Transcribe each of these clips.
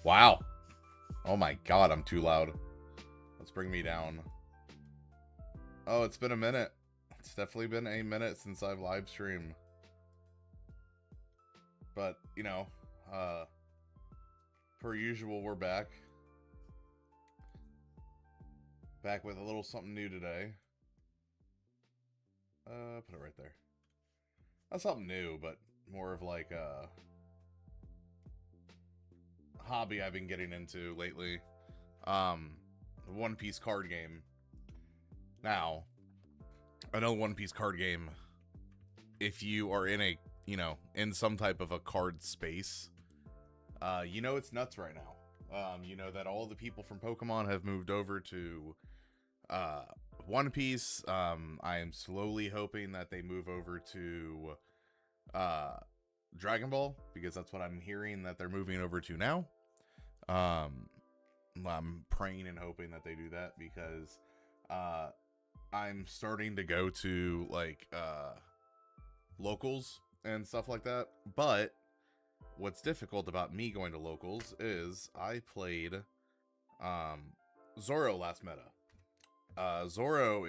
Wow. Oh my god, I'm too loud. Let's bring me down. Oh, it's been a minute. It's definitely been a minute since I've live streamed. But, you know, per usual, we're back. Back with a little something new today. Put it right there. Not something new, but more of like a hobby I've been getting into lately. One Piece card game. Now, I know One Piece card game, if you are in a, you know, in some type of a card space, you know it's nuts right now. You know that all the people from Pokemon have moved over to One Piece. I am slowly hoping that they move over to Dragon Ball, because that's what I'm hearing that they're moving over to now. I'm praying and hoping that they do that, because I'm starting to go to like locals and stuff like that. But what's difficult about me going to locals is I played Zoro last meta. Zoro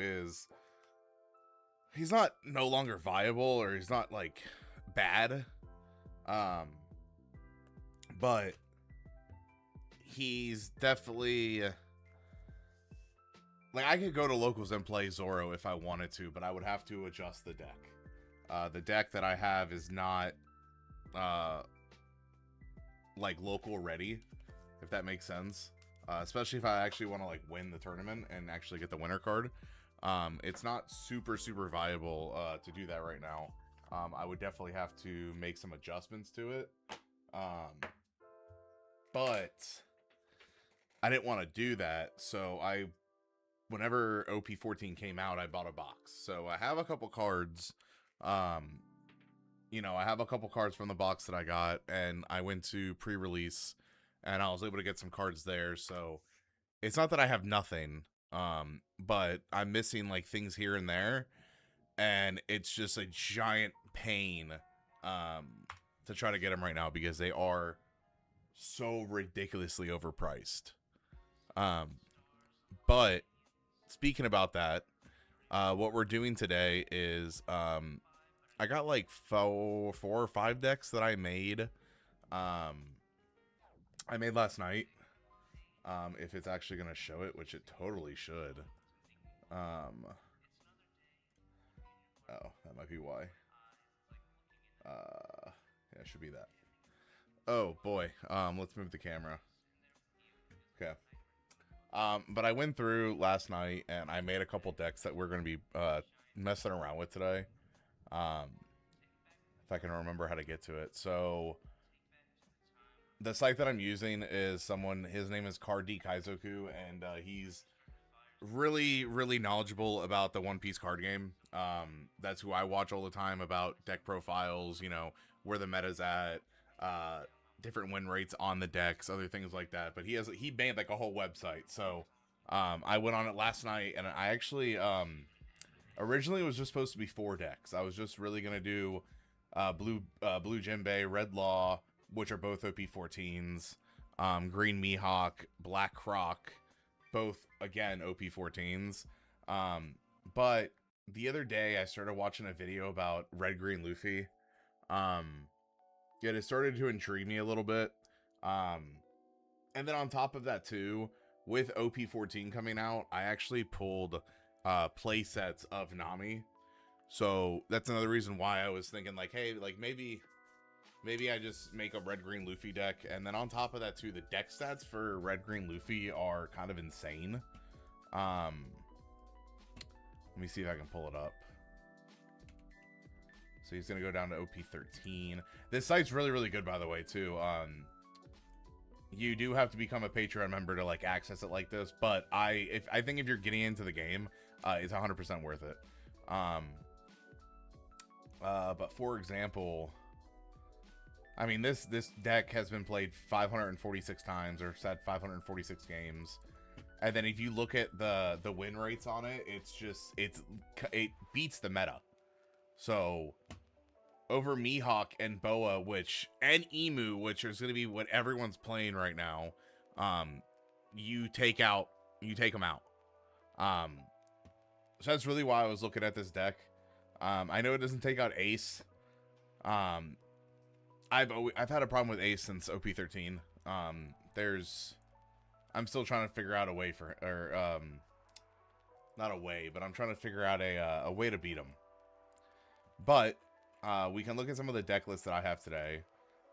he's not no longer viable, or he's not like bad, but he's definitely like, I could go to locals and play Zoro if I wanted to, but I would have to adjust the deck. The deck that I have is not like local ready, if that makes sense. Especially if I actually want to like win the tournament and actually get the winner card. It's not super viable to do that right now. I would definitely have to make some adjustments to it. But I didn't want to do that, so whenever OP14 came out, I bought a box. So I have a couple cards. You know, I have a couple cards from the box that I got, and I went to pre-release, and I was able to get some cards there. So it's not that I have nothing, but I'm missing like things here and there, and it's just a giant pain to try to get them right now, because they are so ridiculously overpriced. But speaking about that, what we're doing today is I got like four or five decks that I made. I made last night. If it's actually gonna show it, which it totally should. Oh, that might be why. Yeah, it should be that. Oh boy. Let's move the camera. Okay. But I went through last night and I made a couple decks that we're going to be messing around with today. If I can remember how to get to it. So the site that I'm using is his name is Card.D Kaizoku, and he's really knowledgeable about the One Piece card game. That's who I watch all the time about deck profiles, you know, where the meta's at, different win rates on the decks, other things like that. But he made like a whole website. So I went on it last night, and I actually originally it was just supposed to be 4 decks. I was just really gonna do blue Jinbei, red Law, which are both OP14s, green Mihawk, black Croc, both again OP14s. But the other day I started watching a video about red green Luffy. It started to intrigue me a little bit. And then on top of that too, with OP14 coming out, I actually pulled play sets of Nami. So that's another reason why I was thinking like, hey, like maybe I just make a red green Luffy deck. And then on top of that too, the deck stats for red green Luffy are kind of insane. Let me see if I can pull it up. So he's going to go down to OP13. This site's really good, by the way, too. You do have to become a Patreon member to like access it like this, but I think if you're getting into the game, it's 100% worth it. But for example, I mean, this deck has been played 546 times, or set 546 games. And then if you look at the win rates on it, it beats the meta. So over Mihawk and Boa, and Emu, which is going to be what everyone's playing right now. You take them out. So that's really why I was looking at this deck. I know it doesn't take out Ace. I've had a problem with Ace since OP13. I'm still trying to figure out a way not a way, but I'm trying to figure out a way to beat him. But we can look at some of the deck lists that I have today.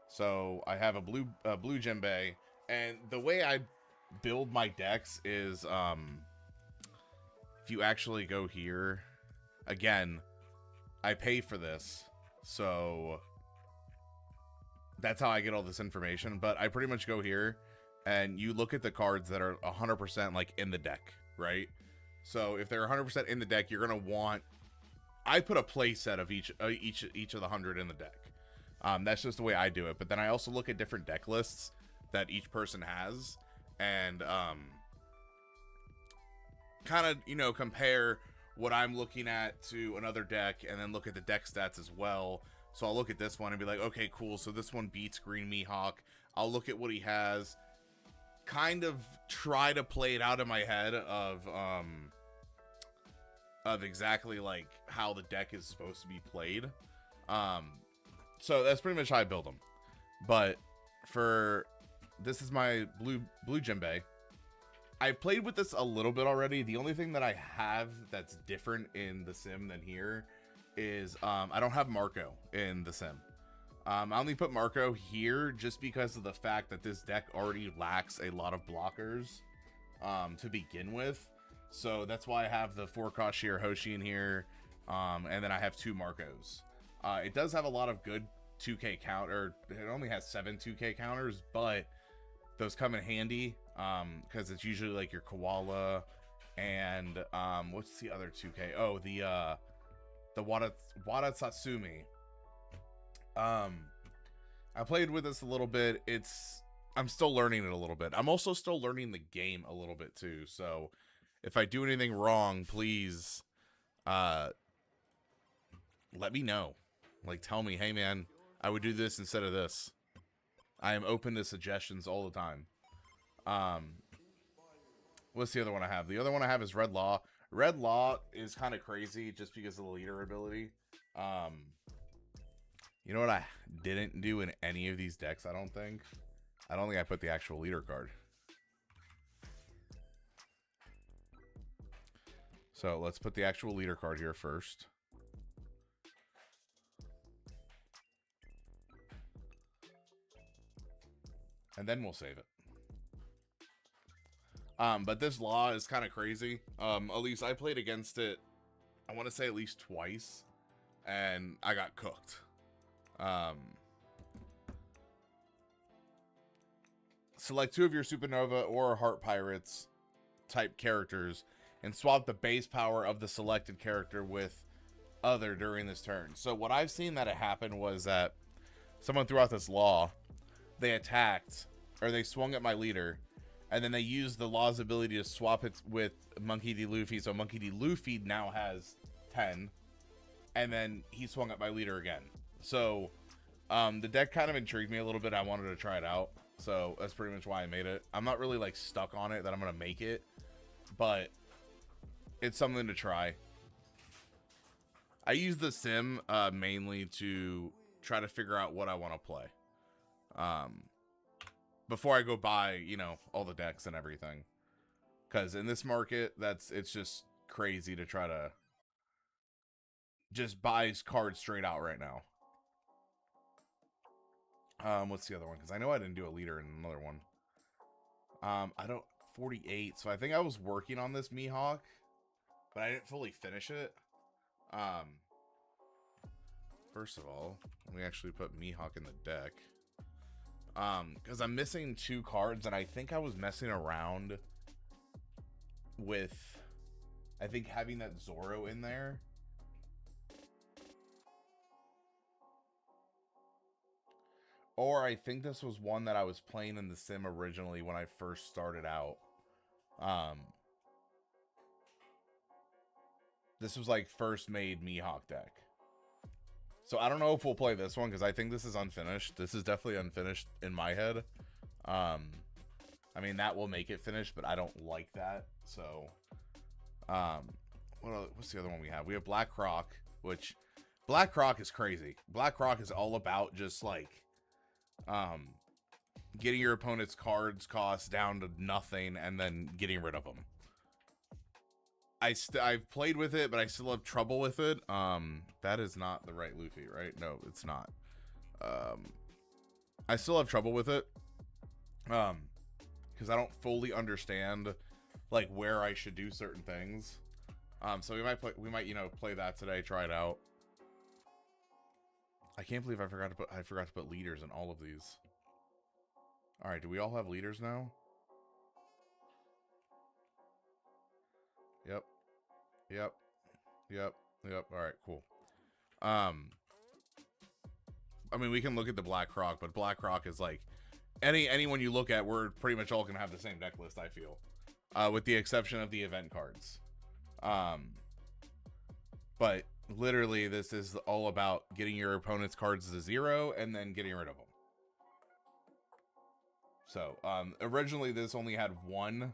So I have a blue Jinbei, and the way I build my decks is if you actually go here, again, I pay for this, so that's how I get all this information. But I pretty much go here and you look at the cards that are 100% like in the deck, right? So if they're 100% in the deck, you're gonna want, I put a play set of each of the 100 in the deck. That's just the way I do it. But then I also look at different deck lists that each person has, and kind of, you know, compare what I'm looking at to another deck, and then look at the deck stats as well. So I'll look at this one and be like, okay, cool, so this one beats Green Mihawk. I'll look at what he has, kind of try to play it out in my head of exactly like how the deck is supposed to be played. So that's pretty much how I build them. But this is my blue Jinbei. I played with this a little bit already. The only thing that I have that's different in the sim than here is I don't have Marco in the sim. I only put Marco here just because of the fact that this deck already lacks a lot of blockers to begin with. So that's why I have the 4-cost Sheer Hoshi in here, and then I have 2 Marcos. It does have a lot of good 2K counter. It only has 7 2K counters, but those come in handy because it's usually like your Koala and what's the other 2K? Oh, the Wada Satsumi. I played with this a little bit. I'm still learning it a little bit. I'm also still learning the game a little bit too. So if I do anything wrong, please let me know. Like, tell me, hey man, I would do this instead of this. I am open to suggestions all the time. What's the other one I have? The other one I have is Red Law. Red Law is kind of crazy just because of the leader ability. You know what I didn't do in any of these decks, I don't think I put the actual leader card. So let's put the actual leader card here first. And then we'll save it. But this Law is kind of crazy. At least I played against it, I want to say at least twice, and I got cooked. Select 2 of your Supernova or Heart Pirates type characters and swap the base power of the selected character with other during this turn. So what I've seen that it happened was that someone threw out this Law, they attacked, or they swung at my leader, and then they used the Law's ability to swap it with Monkey.D.Luffy, so Monkey.D.Luffy now has 10, and then he swung at my leader again. So the deck kind of intrigued me a little bit. I wanted to try it out, so that's pretty much why I made it. I'm not really like stuck on it that I'm gonna make it, but it's something to try. I use the sim mainly to try to figure out what I want to play before I go buy, you know, all the decks and everything, because in this market it's just crazy to try to just buy cards straight out right now. What's the other one? Because I know I didn't do a leader in another one. I don't 48. So I think I was working on this Mihawk, but I didn't fully finish it. First of all, let me actually put Mihawk in the deck. Because I'm missing 2 cards, and I think I was messing around with, I think, having that Zoro in there. Or I think this was one that I was playing in the sim originally when I first started out. This was like first made Mihawk deck. So I don't know if we'll play this one because I think this is unfinished. This is definitely unfinished in my head. I mean, that will make it finished, but I don't like that. So, what's the other one we have? We have Black Croc, which Black Croc is crazy. Black Croc is all about just like, getting your opponent's cards cost down to nothing and then getting rid of them. I've played with it, but I still have trouble with it. That is not the right Luffy, right? No, it's not. I still have trouble with it. Because I don't fully understand like where I should do certain things. So we might, you know, play that today, try it out. I can't believe I forgot to put leaders in all of these. All right, do we all have leaders now? Yep. Yep. Yep. Yep. All right, cool. I mean, we can look at the Black Croc, but Black Croc is like anyone you look at, we're pretty much all gonna have the same deck list, I feel. With the exception of the event cards. But literally this is all about getting your opponent's cards to 0 and then getting rid of them. So, originally this only had 1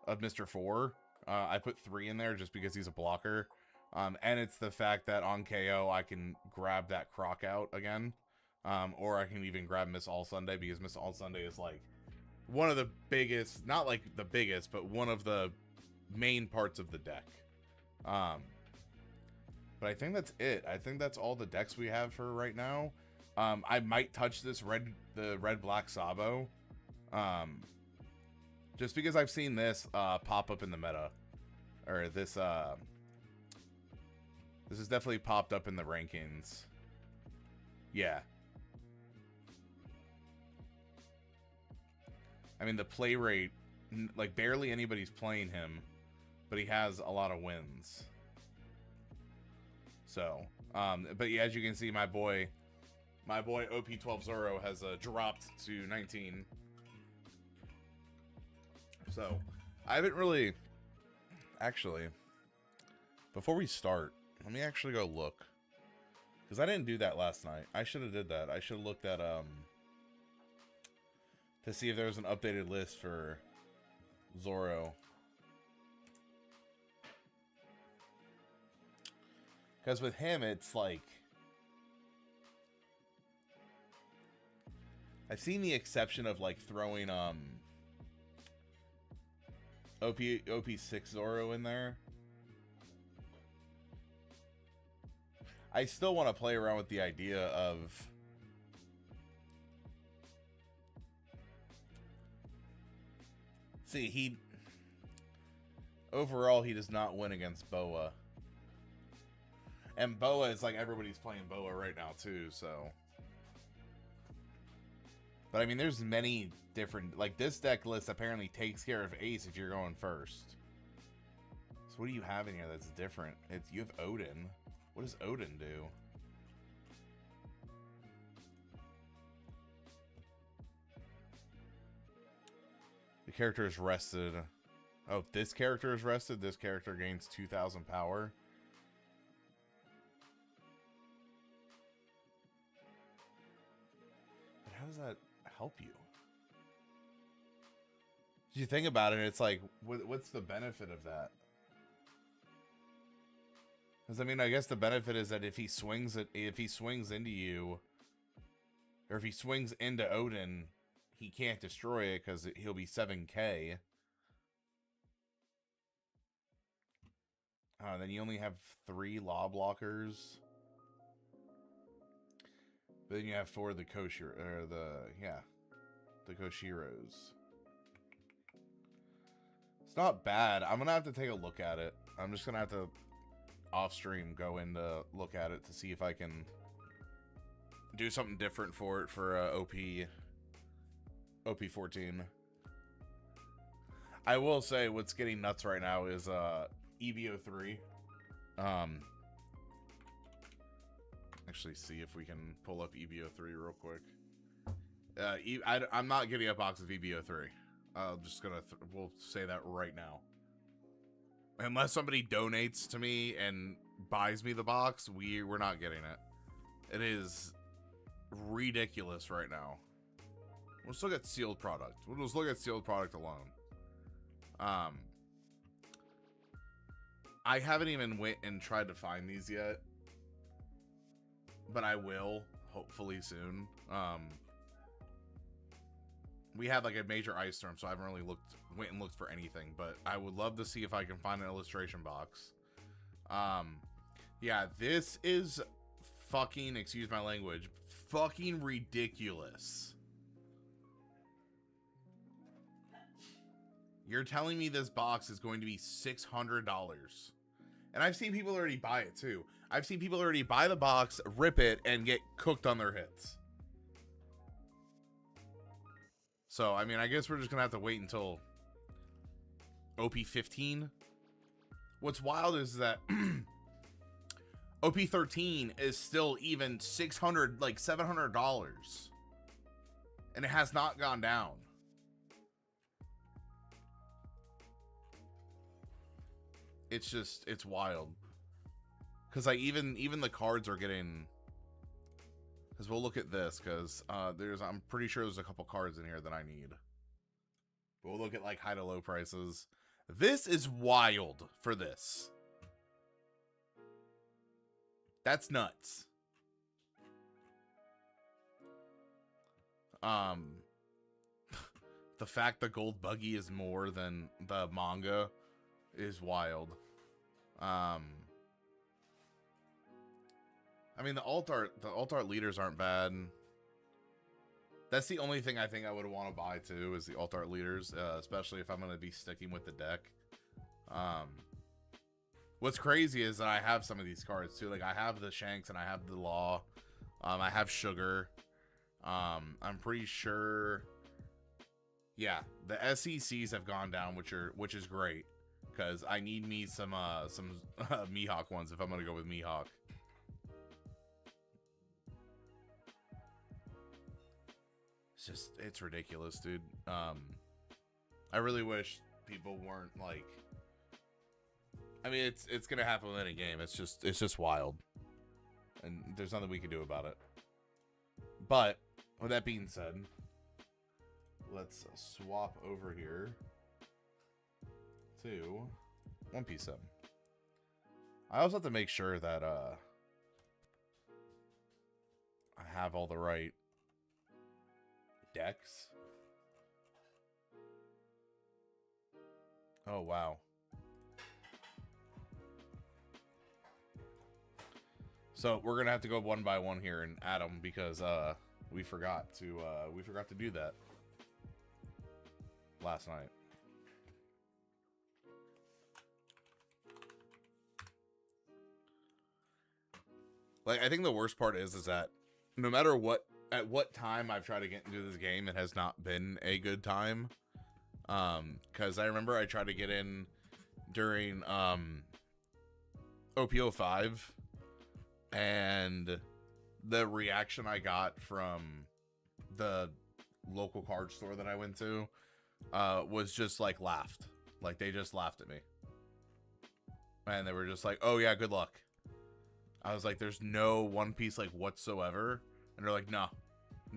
of Mr. 4. I put 3 in there just because he's a blocker. And it's the fact that on KO I can grab that Croc out again. Or I can even grab Miss All Sunday, because Miss All Sunday is like one of the biggest, not like the biggest, but one of the main parts of the deck. But I think that's it. I think that's all the decks we have for right now. I might touch this the red black Sabo. Just because I've seen this pop up in the meta. Or this this has definitely popped up in the rankings. Yeah. I mean, the play rate, like, barely anybody's playing him, but he has a lot of wins. So, but yeah, as you can see, my boy OP12 Zoro has dropped to 19. So, I haven't really, actually, before we start, let me actually go look. Because I didn't do that last night. I should have did that. I should have looked at, to see if there was an updated list for Zoro. Because with him, it's like, I've seen the exception of like throwing OP6 Zoro in there. I still want to play around with the idea of overall he does not win against Boa. And Boa is like, everybody's playing Boa right now too, so. But I mean, there's many different, like, this deck list apparently takes care of Ace if you're going first. So what do you have in here that's different? You have Odin. What does Odin do? The character is rested. Oh, this character is rested. This character gains 2,000 power. But how does that help you? If you think about it, it's like, what's the benefit of that? Because I mean, I guess the benefit is that if he swings into you, or if he swings into Odin, he can't destroy it because he'll be 7k. Then you only have 3 law blockers. But then you have 4 of the Koshiro, or the Koshiros. It's not bad. I'm gonna have to take a look at it. I'm just gonna have to off stream go in to look at it to see if I can do something different for it for OP14. I will say what's getting nuts right now is EBO3. Actually see if we can pull up EBO3 real quick. I'm not getting a box of EBO3. I'm just gonna we'll say that right now. Unless somebody donates to me and buys me the box, we're not getting it. It is ridiculous right now. Let's look at sealed product. We'll just look at sealed product alone. I haven't even went and tried to find these yet, but I will hopefully soon. We had like a major ice storm, so I haven't really went and looked for anything, but I would love to see if I can find an illustration box. Yeah, this is fucking, excuse my language, fucking ridiculous. You're telling me this box is going to be $600. And I've seen people already buy it too. I've seen people already buy the box, rip it, and get cooked on their hits. So, I mean, I guess we're just going to have to wait until OP15. What's wild is that OP13 is still even $600, like $700. And it has not gone down. It's just, it's wild. Because like even the cards are getting, because we'll look at this, because I'm pretty sure there's a couple cards in here that I need. But we'll look at like high to low prices. This is wild for this. That's nuts. The fact the gold buggy is more than the manga is wild. I mean, the alt art leaders aren't bad. That's the only thing I think I would want to buy too, is the alt art leaders, especially if I'm going to be sticking with the deck. What's crazy is that I have some of these cards too. Like I have the Shanks and I have the Law. I have Sugar. I'm pretty sure. Yeah, the SECs have gone down, which is great, because I need me some Mihawk ones if I'm gonna go with Mihawk. It's ridiculous, dude. I really wish people weren't like. I mean, it's gonna happen in a game. It's just wild, and there's nothing we can do about it. But with that being said, let's swap over here to One Piece 7. I also have to make sure that I have all the right decks. Oh wow. So we're gonna have to go one by one here and add them, because we forgot to do that last night. Like, I think the worst part is that no matter at what time I've tried to get into this game, it has not been a good time. Because I remember I tried to get in during OP05, and the reaction I got from the local card store that I went to was just like laughed. Like they just laughed at me. And they were just like, oh yeah, good luck. I was like, there's no One Piece like whatsoever. And they're like, no,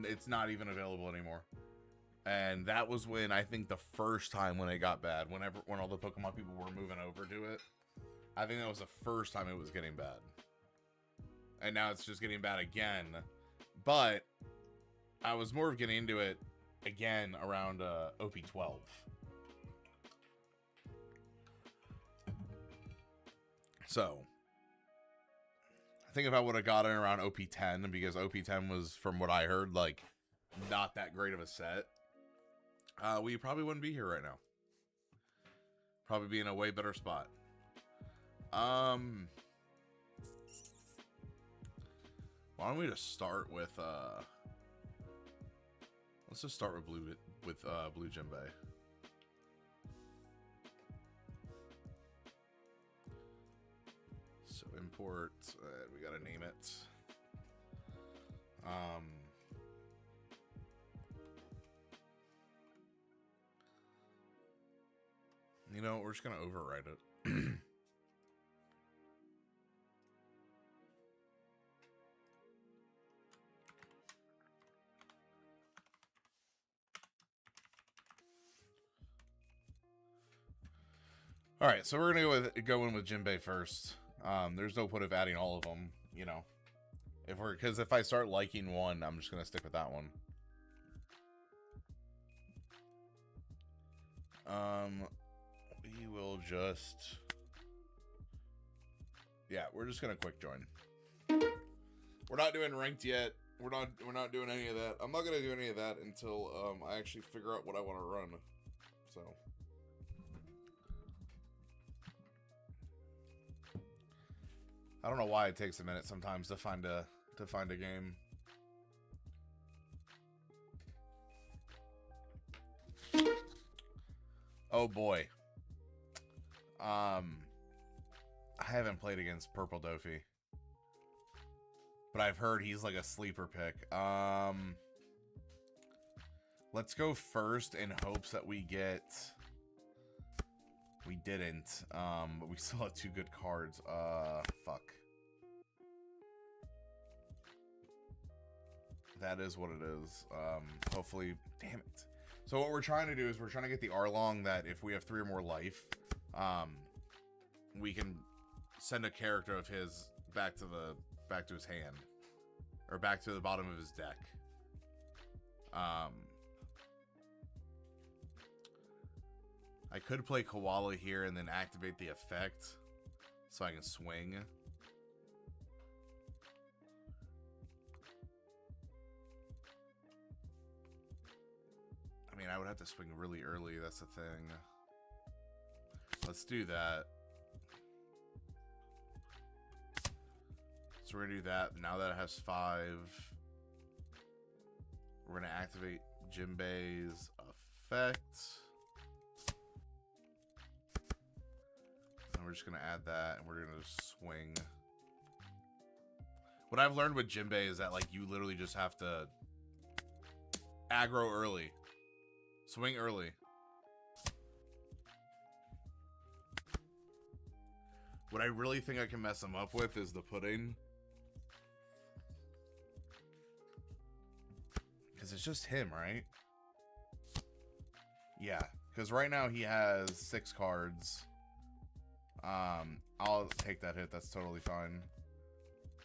it's not even available anymore. And that was when I think the first time when it got bad, when all the Pokemon people were moving over to it. I think that was the first time it was getting bad. And now it's just getting bad again. But I was more of getting into it again around OP12. So I think if I would have gotten around OP10, because OP10 was, from what I heard, like not that great of a set, we probably wouldn't be here right now. Probably be in a way better spot. Why don't we just start with let's just start with Blue Jinbei. So import, we gotta name it. You know, we're just gonna overwrite it. All right, so we're gonna go in with Jinbei first. There's no point of adding all of them, you know. Because if I start liking one, I'm just gonna stick with that one. We will just, yeah, we're just gonna quick join. We're not doing ranked yet. We're not doing any of that. I'm not gonna do any of that until I actually figure out what I want to run. So. I don't know why it takes a minute sometimes to find a game. Oh boy. I haven't played against Purple Dofi, but I've heard he's like a sleeper pick. Let's go first in hopes that we get. We didn't, but we still have 2 good cards. Fuck. That is what it is. Hopefully, damn it. So what we're trying to do is we're trying to get the Arlong that if we have 3 or more life, we can send a character of his back to his hand, or back to the bottom of his deck. I could play Koala here and then activate the effect so I can swing. I mean, I would have to swing really early, that's the thing. Let's do that. So we're gonna do that. Now that it has 5, we're gonna activate Jinbei's effect. And we're just gonna add that, and we're gonna swing. What I've learned with Jinbei is that, like, you literally just have to aggro early. Swing early. What I really think I can mess him up with is the pudding. Because it's just him, right? Yeah, because right now he has 6 cards. I'll take that hit. That's totally fine.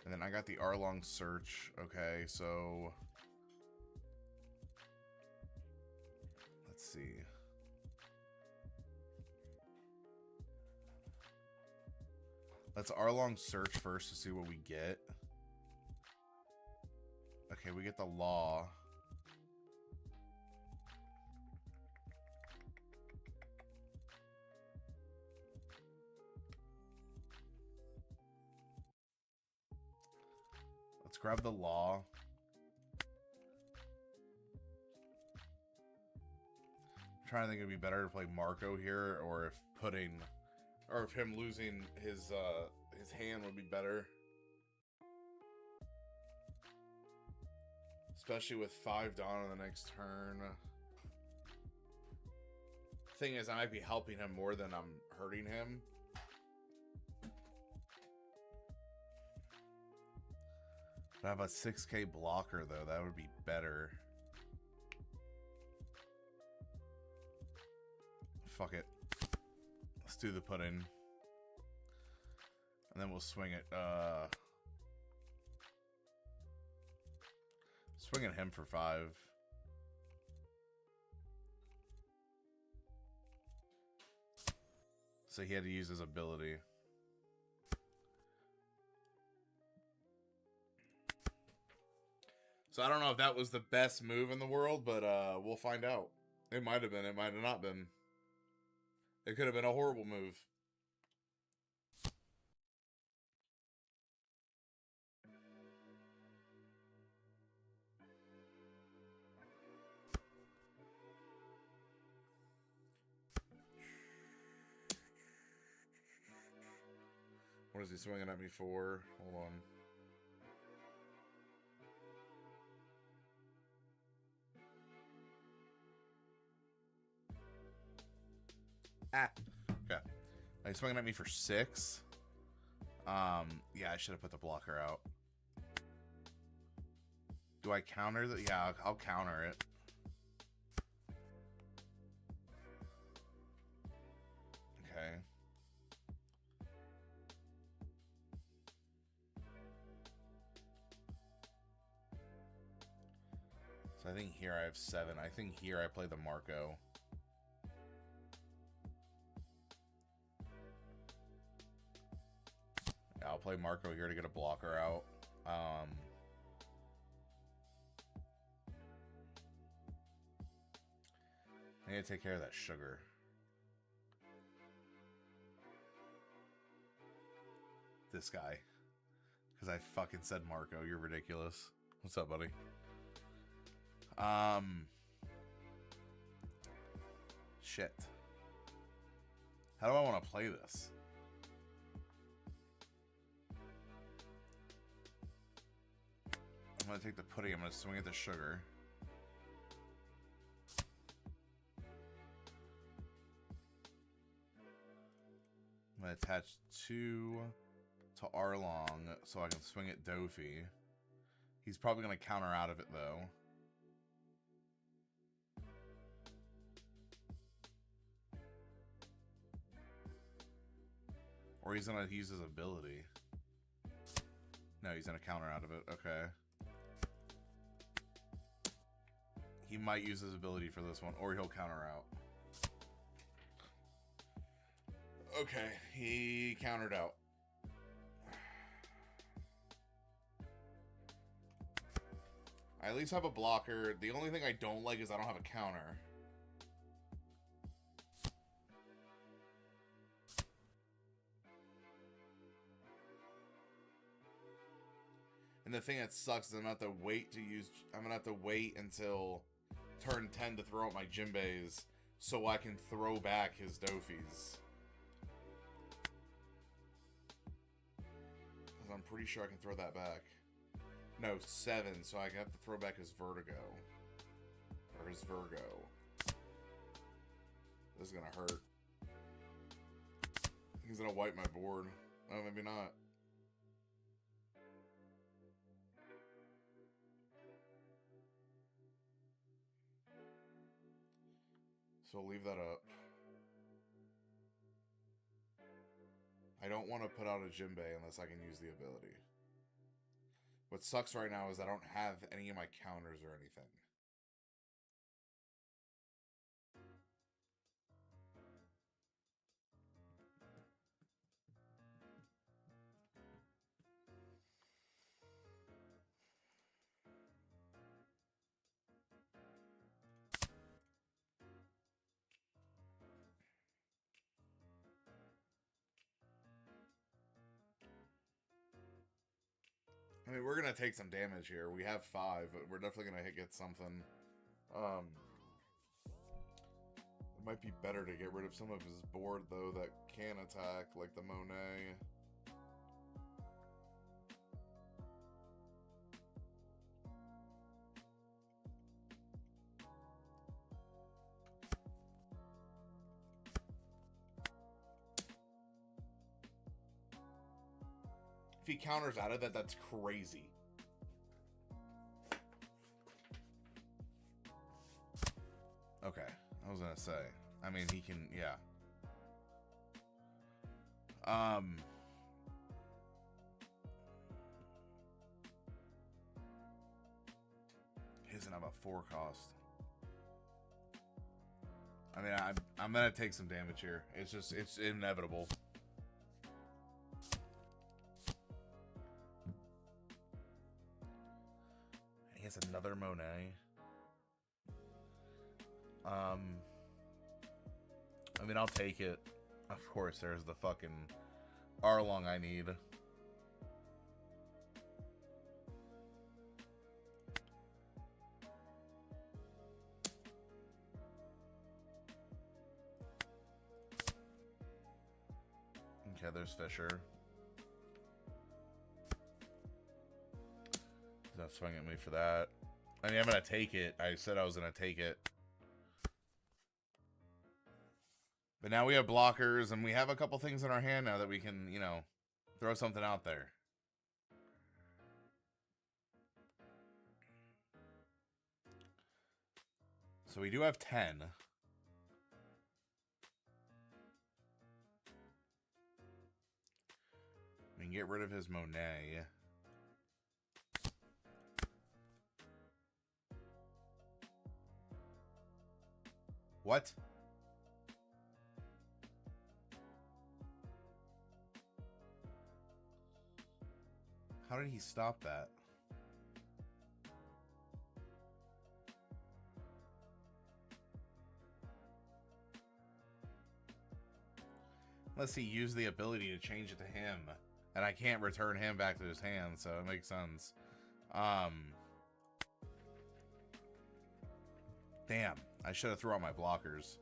And then I got the Arlong Search. Okay, so let's see. Let's Arlong Search first to see what we get. Okay, we get the Law. Let's grab the Law. I'm trying to think it'd be better to play Marco here, or if putting, or if him losing his hand would be better. Especially with 5 down on the next turn. Thing is, I might be helping him more than I'm hurting him. But I have a 6K blocker, though. That would be better. Fuck it. Let's do the pudding. And then we'll swing it. Swing at him for 5. So he had to use his ability. So I don't know if that was the best move in the world, but we'll find out. It might have been. It might have not been. It could have been a horrible move. What is he swinging at me for? Hold on. Ah. Okay. He's swinging at me for 6. Yeah, I should have put the blocker out. Do I counter the? Yeah, I'll counter it. Okay. So I think here I have 7. I think here I play the Marco. Yeah, I'll play Marco here to get a blocker out. I need to take care of that sugar. This guy. Because I fucking said Marco. You're ridiculous. What's up, buddy? Shit. How do I want to play this? I'm going to take the pudding. I'm going to swing at the sugar. I'm going to attach 2 to Arlong so I can swing at Dofi. He's probably going to counter out of it, though. Or he's going to use his ability. No, he's going to counter out of it. Okay. He might use his ability for this one, or he'll counter out. Okay, he countered out. I at least have a blocker. The only thing I don't like is I don't have a counter. And the thing that sucks is I'm gonna have to wait to use. I'm gonna have to wait until turn 10 to throw out my Jinbeis so I can throw back his Dofis. Because I'm pretty sure I can throw that back. No, 7, so I have to throw back his Vertigo. Or his Virgo. This is gonna hurt. He's gonna wipe my board. Oh, maybe not. So leave that up. I don't want to put out a Jinbei unless I can use the ability. What sucks right now is I don't have any of my counters or anything. I mean, we're going to take some damage here. We have 5, but we're definitely going to get something. It might be better to get rid of some of his board, though, that can attack, like the Monet. If he counters out of that, that's crazy. Okay, I was gonna say. I mean, he can, yeah. He doesn't have a 4 cost. I mean, I'm gonna take some damage here. It's just, it's inevitable. He has another Monet. I mean, I'll take it. Of course, there's the fucking Arlong I need. Okay, there's Fisher. He's not swinging at me for that. I mean, I'm gonna take it. I said I was gonna take it. But now we have blockers, and we have a couple things in our hand now that we can, you know, throw something out there. So we do have 10. We can get rid of his Monet. What? How did he stop that? Unless he used the ability to change it to him. And I can't return him back to his hand, so it makes sense. Damn. I should have thrown out my blockers.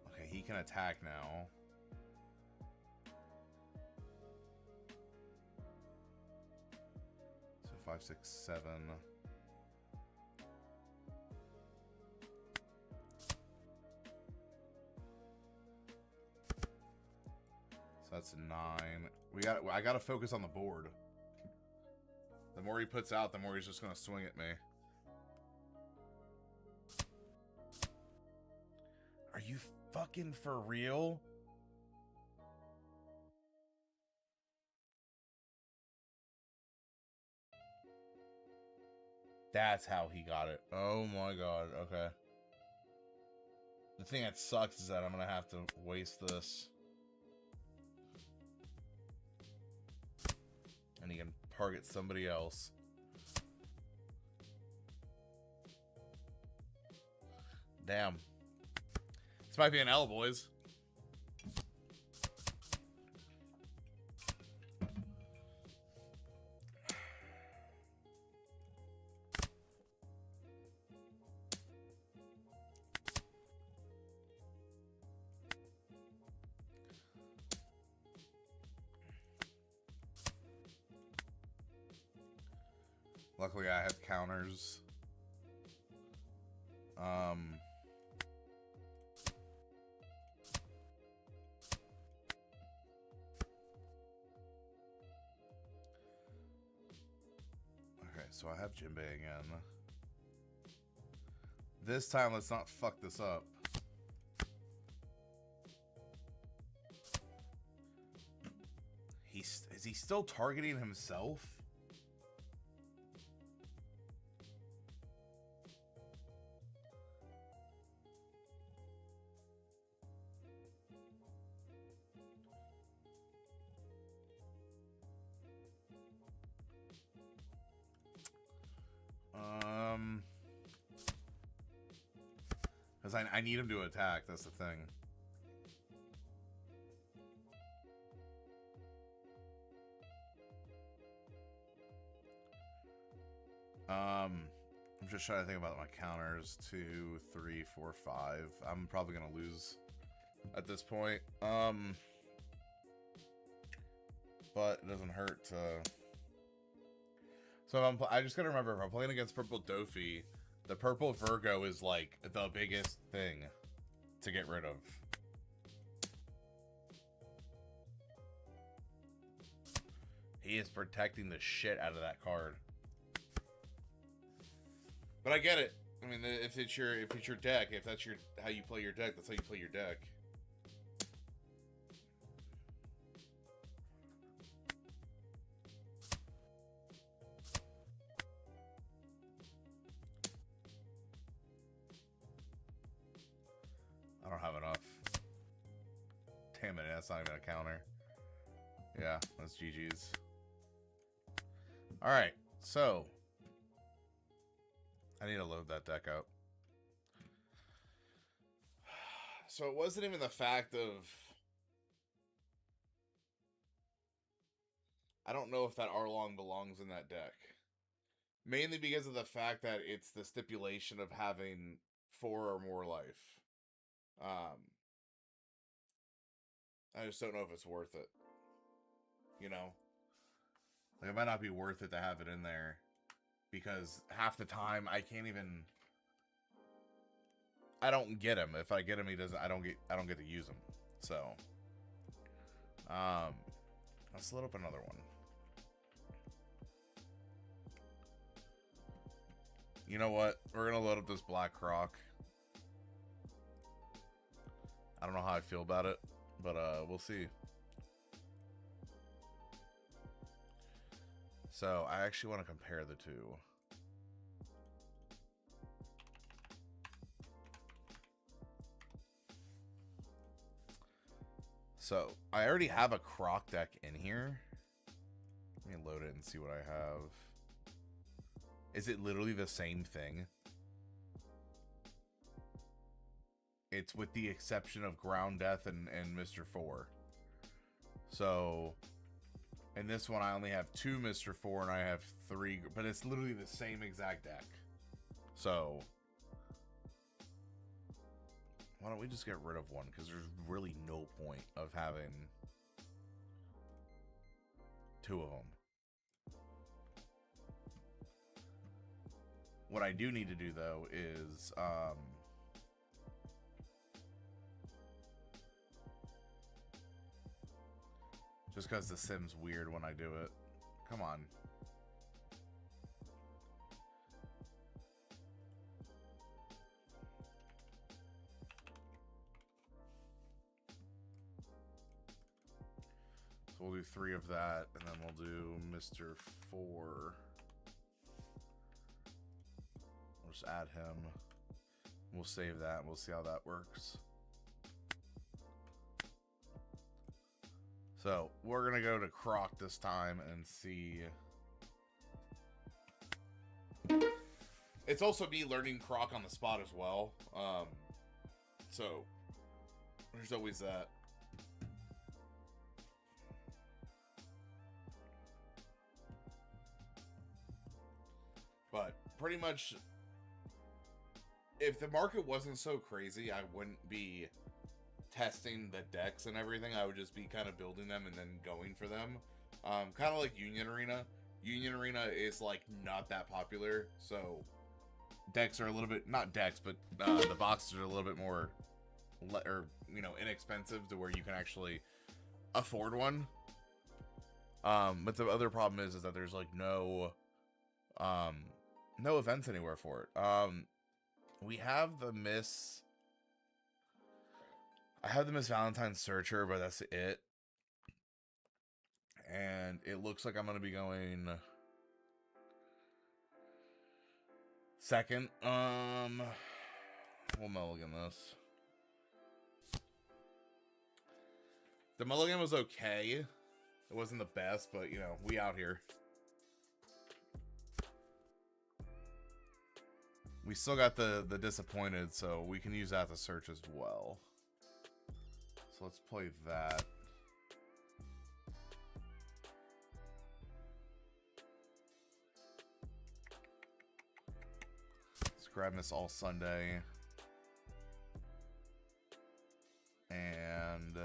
Okay, he can attack now. So 5, 6, 7. So that's 9. I gotta focus on the board. The more he puts out, the more he's just gonna swing at me. Are you fucking for real? That's how he got it. Oh my god, okay. The thing that sucks is that I'm gonna have to waste this. And he can target somebody else. Damn. This might be an L, boys. Luckily, I have counters. Okay, so I have Jinbei again. This time, let's not fuck this up. Is he still targeting himself? Because I need him to attack, that's the thing. I'm just trying to think about my counters. 2, 3, 4, 5. I'm probably gonna lose at this point. But it doesn't hurt to. So if I just gotta remember, if I'm playing against Purple Dofi, the Purple Virgo is like the biggest thing to get rid of. He is protecting the shit out of that card. But I get it. I mean, if it's your deck, if that's how you play your deck, that's how you play your deck. I don't have enough. Damn it, that's not even a counter. Yeah, that's GG's. Alright, so I need to load that deck up. So it wasn't even the fact of... I don't know if that Arlong belongs in that deck. Mainly because of the fact that it's the stipulation of having 4 or more life. I just don't know if it's worth it. You know? Like, it might not be worth it to have it in there. Because half the time, I can't even... I don't get him. If I get him, he doesn't... I don't get to use him. So... let's load up another one. You know what? We're gonna load up this Black Croc. I don't know how I feel about it, but we'll see. So I actually want to compare the two. So I already have a Croc deck in here. Let me load it and see what I have. Is it literally the same thing? It's with the exception of Ground Death and Mr. 4. So, in this one, I only have 2 Mr. 4 and I have 3, but it's literally the same exact deck. So, why don't we just get rid of one? Because there's really no point of having 2 of them. What I do need to do, though, is, just because the sim's weird when I do it. Come on. So we'll do 3 of that, and then we'll do Mr. 4. We'll just add him. We'll save that, and we'll see how that works. So, we're going to go to Croc this time and see. It's also me learning Croc on the spot as well. So, there's always that. But, pretty much, if the market wasn't so crazy, I wouldn't be testing the decks and everything. I would just be kind of building them and then going for them. Kind of like Union Arena. Union Arena is like not that popular, so decks are a little bit, not decks, but the boxes are a little bit more, or you know, inexpensive to where you can actually afford one. But the other problem is that there's like no events anywhere for it. We have the I have the Miss Valentine's Searcher, but that's it. And it looks like I'm going to be going second. We'll mulligan this. The mulligan was okay. It wasn't the best, but, you know, we out here. We still got the disappointed, so we can use that to search as well. So let's play that. Let's grab Miss All Sunday. And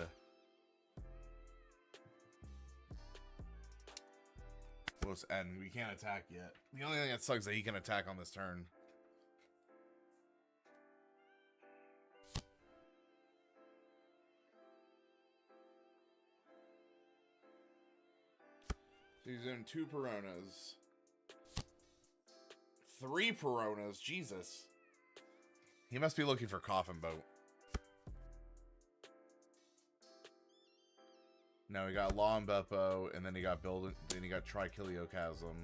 and we can't attack yet. The only thing that sucks is that he can attack on this turn. He's in 2 Peronas. 3 Peronas, Jesus. He must be looking for Coffin Boat. No, he got Law and Beppo, and then he got then he got Trichiliochasm.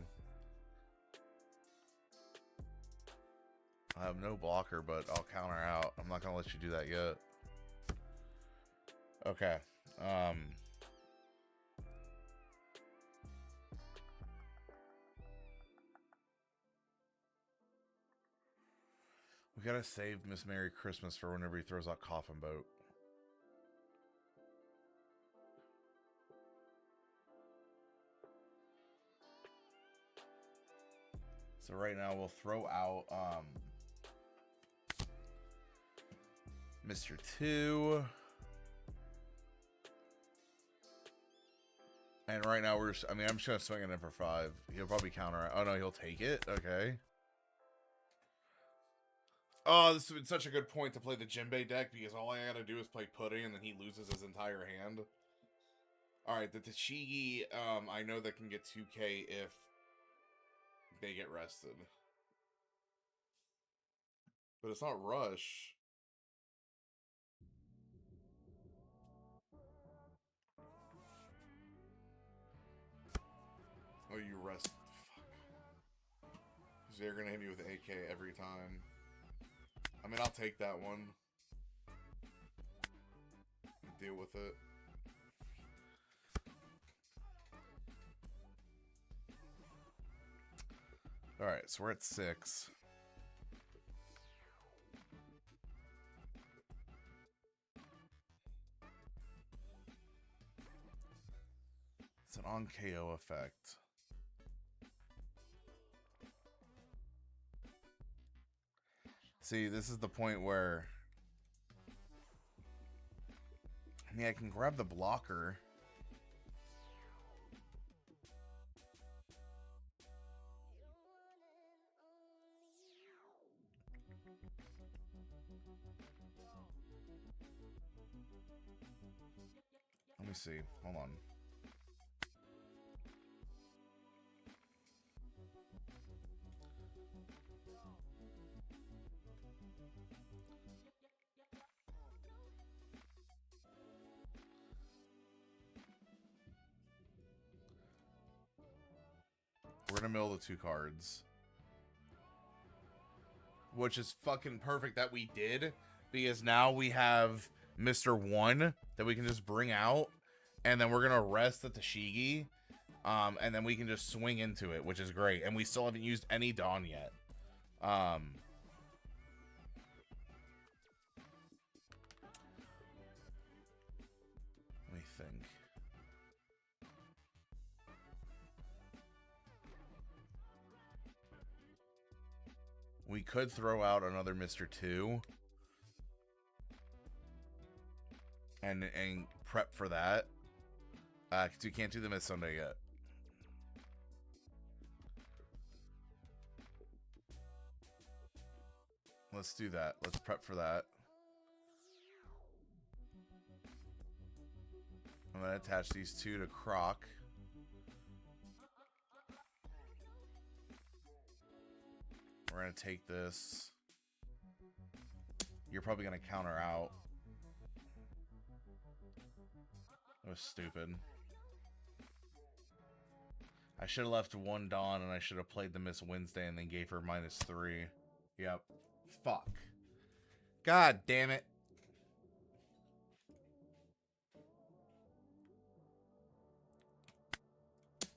I have no blocker, but I'll counter out. I'm not gonna let you do that yet. Okay. We gotta save Miss Merry Christmas for whenever he throws out Coffin Boat. So right now we'll throw out Mr. 2. And right now we're just, I mean, I'm just gonna swing it in for 5. He'll probably counter. Oh no, he'll take it. Okay. Oh, this has been such a good point to play the Jinbei deck because all I gotta do is play Pudding and then he loses his entire hand. Alright, the Tashigi, I know that can get 2k if they get rested. But it's not Rush. Oh, you rest. Fuck. Because they're going to hit me with an AK every time. I mean, I'll take that one. Deal with it. Alright, so we're at 6. It's an on KO effect. See, this is the point where... I mean, I can grab the blocker. Let me see. Hold on. We're gonna mill the 2 cards. Which is fucking perfect that we did. Because now we have Mr. 1 that we can just bring out. And then we're gonna rest the Tashigi. And then we can just swing into it, which is great. And we still haven't used any Dawn yet. Let me think. We could throw out another Mr. 2 and prep for that. Because we can't do the Miss Sunday yet. Let's do that. Let's prep for that. I'm going to attach these 2 to Croc. We're going to take this. You're probably going to counter out. That was stupid. I should have left 1 Dawn and I should have played the Miss Wednesday and then gave her -3. Yep. Fuck. God damn it.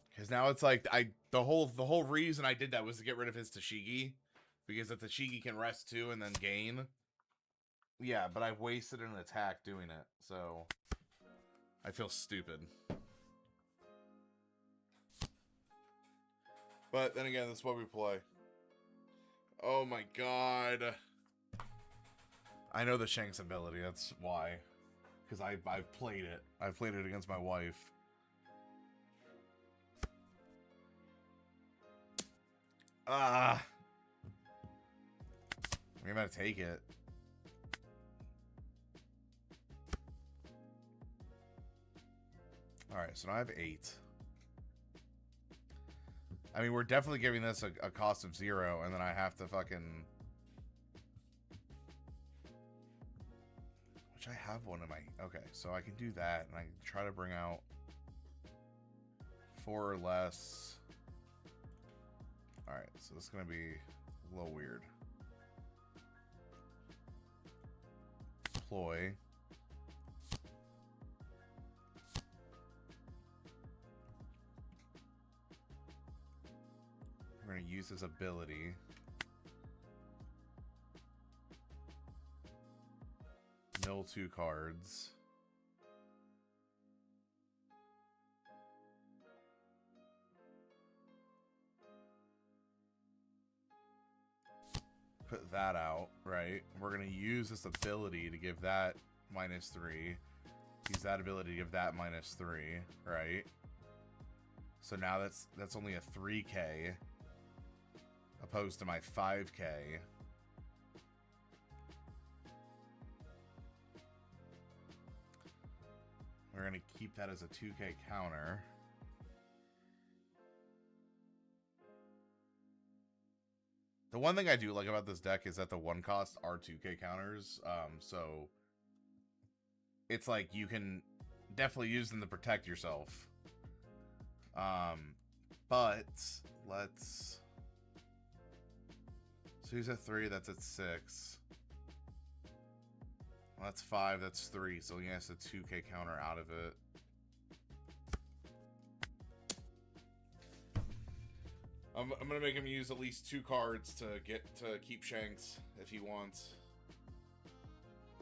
Because now it's like the whole reason I did that was to get rid of his Tashigi. Because the Tashigi can rest too and then gain. Yeah, but I've wasted an attack doing it. So I feel stupid. But then again, that's what we play. Oh my god. I know the Shanks ability, that's why. Because I've played it. I've played it against my wife. Ah. I'm gonna take it. Alright, so now I have 8. I mean, we're definitely giving this a cost of 0, and then I have to fucking... Which I have one in my... Okay, so I can do that, and I can try to bring out 4 or less. Alright, so this is going to be a little weird. Deploy. We're going to use his ability. Mill 2 cards. Put that out, right? We're going to use this ability to give that -3. Use that ability to give that -3, right? So now that's only a 3k opposed to my 5k. We're going to keep that as a 2k counter. The one thing I do like about this deck is that the 1 cost are 2k counters. So it's like you can definitely use them to protect yourself. But But let's. So he's at 3. That's at 6. Well, that's 5. That's 3. So he has a 2K counter out of it. I'm gonna make him use at least 2 cards to keep Shanks if he wants.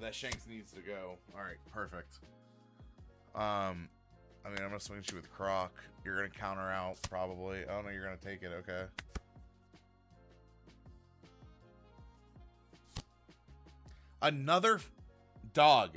That Shanks needs to go. All right, perfect. I mean, I'm gonna swing you with Croc. You're gonna counter out probably. Oh no, you're gonna take it. Okay. Another dog.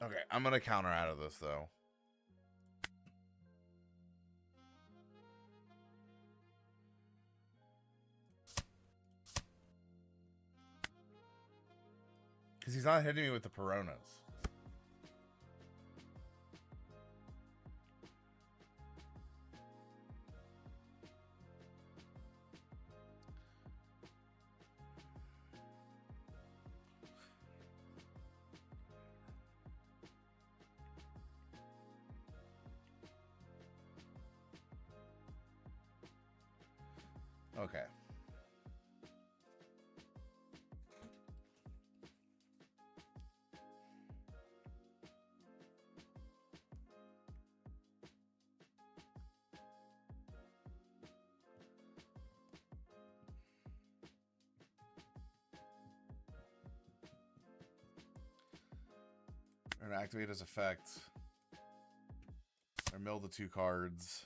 Okay, I'm gonna counter out of this though. Because he's not hitting me with the Peronas. Okay. We're gonna activate his effect. Or mill the 2 cards.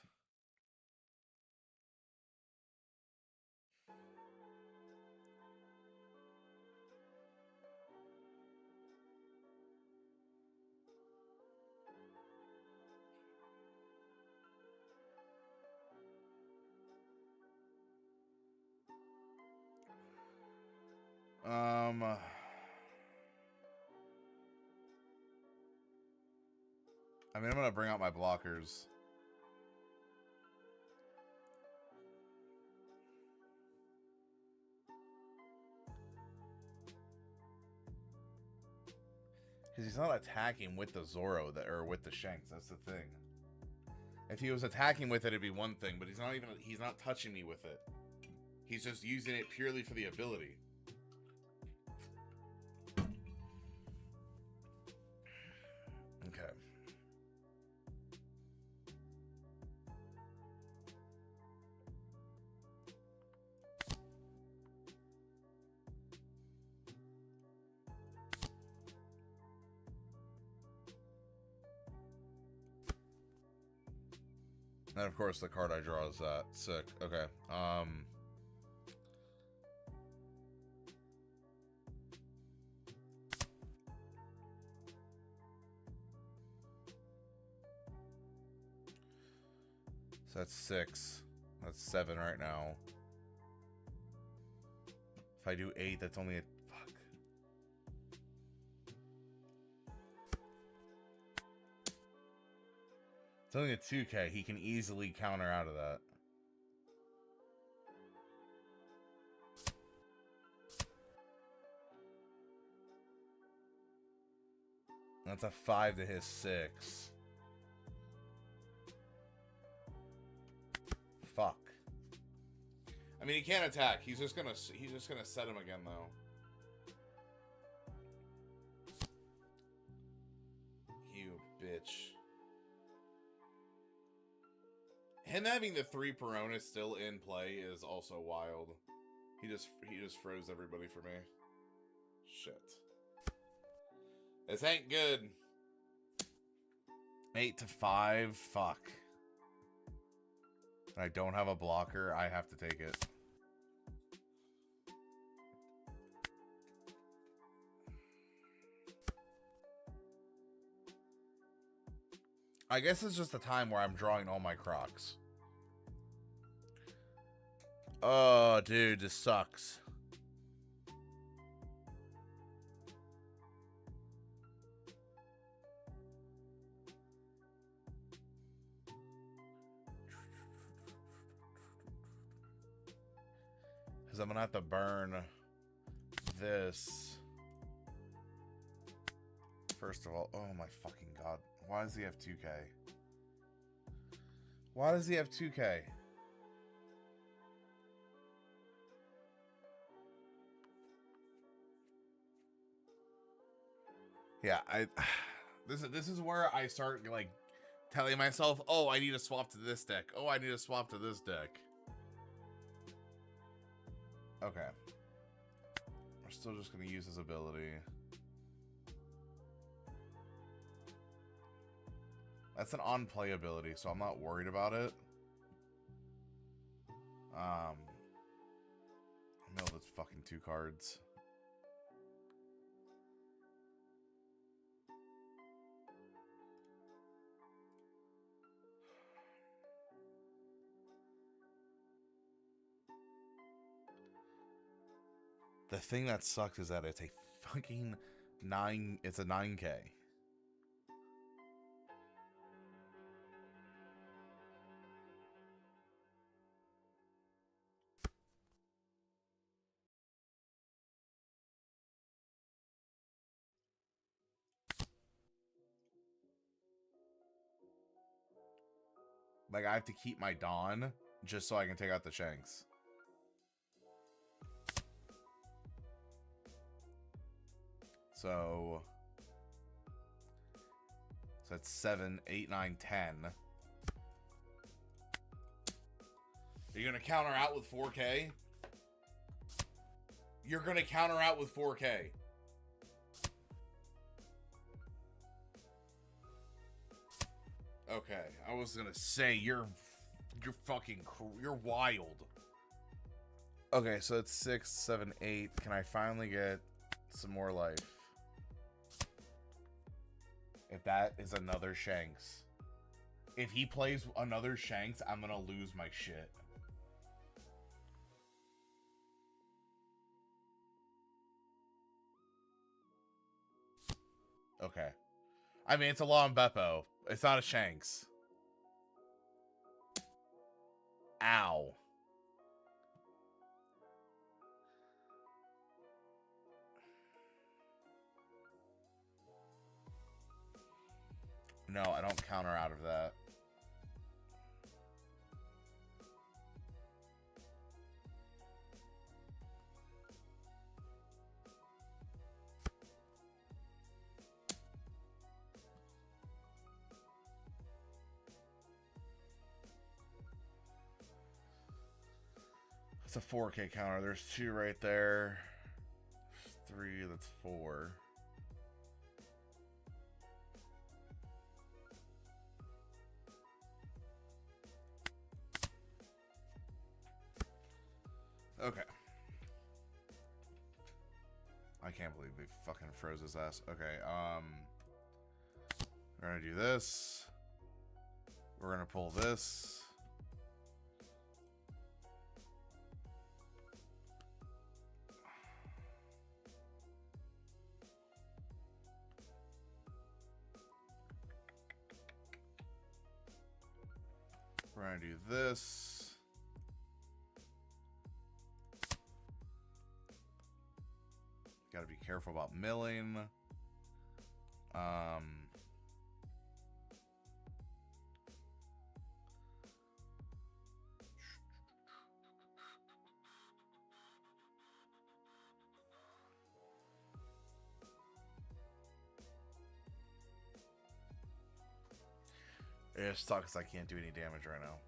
I mean, I'm gonna bring out my blockers. Because he's not attacking with the Zoro or with the Shanks. That's the thing. If he was attacking with it, it'd be one thing, but he's not touching me with it. He's just using it purely for the ability. Okay. And of course the card I draw is that. Sick. Okay. So that's 6. That's 7 right now. If I do 8, that's only a... Fuck. It's only a 2K. He can easily counter out of that. That's a 5 to his 6. Fuck. I mean, he can't attack. He's just gonna set him again though. You bitch. Him having the 3 Peronas still in play is also wild. He just froze everybody for me. Shit. This ain't good. 8 to 5. Fuck. I don't have a blocker. I have to take it. I guess it's just a time where I'm drawing all my Crocs. Oh, dude, this sucks. Because I'm going to have to burn this. First of all, oh my fucking god. Why does he have 2K? Why does he have 2K? Yeah, this is where I start like telling myself, oh, I need to swap to this deck. Oh, I need to swap to this deck. Okay. We're still just gonna use his ability. That's an on-play ability, so I'm not worried about it. Mill those fucking 2 cards. The thing that sucks is that it's a fucking 9. It's a 9K. Like, I have to keep my Dawn just so I can take out the Shanks. So that's 7, 8, 9, 10. Are you going to counter out with 4K? You're going to counter out with 4K. Okay, I was going to say, you're wild. Okay, so it's 6, 7, 8. Can I finally get some more life? If that is another Shanks. If he plays another Shanks, I'm gonna lose my shit. Okay. I mean, it's a Law and Beppo. It's not a Shanks. Ow. No, I don't counter out of that. It's a 4K counter. There's 2 right there. 3, that's 4. Okay. I can't believe they fucking froze his ass. Okay, we're gonna do this. We're gonna pull this. We're gonna do this. Got to be careful about milling. It just sucks I can't do any damage right now.